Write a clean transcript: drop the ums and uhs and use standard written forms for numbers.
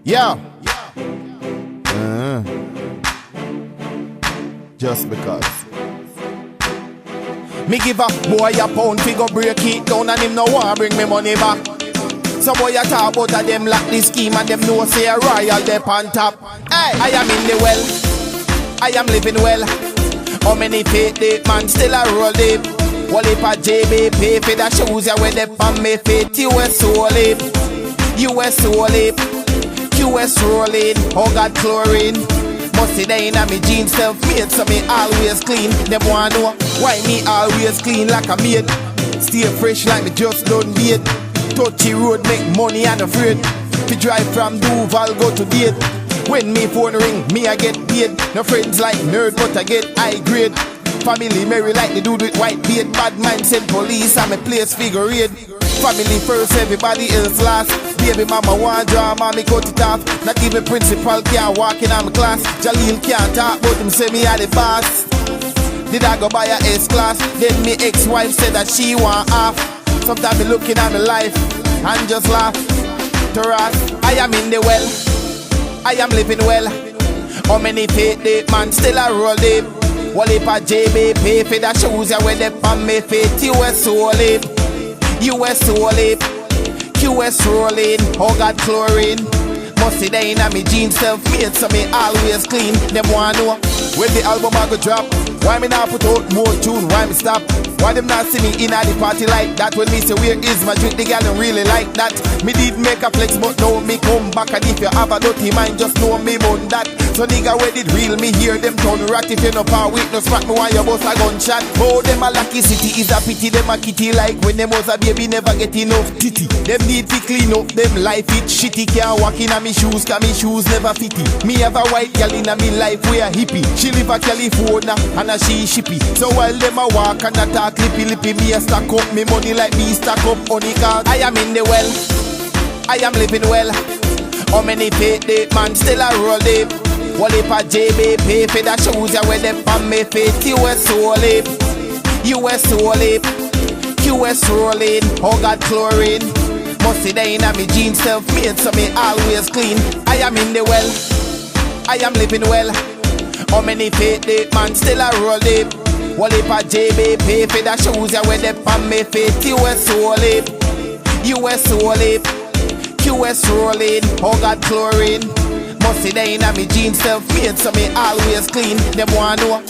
Yeah. Just because. Me give a boy a pound, figure break it down, and him no want bring me money back. So boy a talk about a them lock the scheme, and them know say a royal dep on top. Hey, I am in the well, I am living well. How many fake deep man still a roll deep? Wall if a JB pay for the shoes ya when they on me fit. US solid, US solid, QS rolling, oh God chlorine. Must see they in a me jeans self-made, so me always clean. Them wanna know why me always clean like a maid. Stay fresh like me just done beat. Touchy road make money and afraid. To drive from Duval go to date. When me phone ring, me I get paid. No friends like nerd, but I get high grade. Family merry like the dude with white beard. Bad mind send police and me place figure eight. Family first, everybody else last. Baby mama want drama, me cut it off. Not even principal can't walk in on my class. Jaleel can't talk, but him say me are the boss. Did I go buy a S-class? Then me ex-wife said that she want half. Sometimes me looking at my life and just laugh. Taras, I am in the well, I am living well. How many fake deep man still a roll deep? Wall if a JB pay for the shoes ya when they on me fit. US solid, US solid, QS rolling, oh God chlorine. Must see they in a me jeans self-made, so me always clean. Them wanna know when the album I go drop. Why me not put out more tune, why me stop? Why them not see me in at the party like that? When me say where is my drink, the girl don't really like that. Me did make a flex, but now me come back. And if you have a dirty mind, just know me on that. So nigga where did real, me hear them turn rat. If you no power with no smack me while you bust a gunshot. Oh, them a lucky city is a pity, them a kitty. Like when them was a baby never get enough titty. Them need to clean up, them life it shitty. Can't walk in a me shoes, cause me shoes never fitty. Me have a white girl in a me life, we a hippie. She live a California, and a she shippy. So while them a walk and a talk lippy lippy, me a stack up me money like me stack up honey card. I am in the well, I am living well. How many fake deep man still a roll deep? Wall if a JB pay for the shoes ya when them on me fit. US solid, US solid, QS rolling, oh God chlorine. Must see they in a me jeans self-made, so me always clean. I am in the well, I am living well. How many fake deep man still a roll deep? Wall if a JB pay for the shoes ya when they on me fit. US solid, US solid, QS rolling, oh God chlorine. Must see they in a me jeans self-made, so me always clean. Them wanna know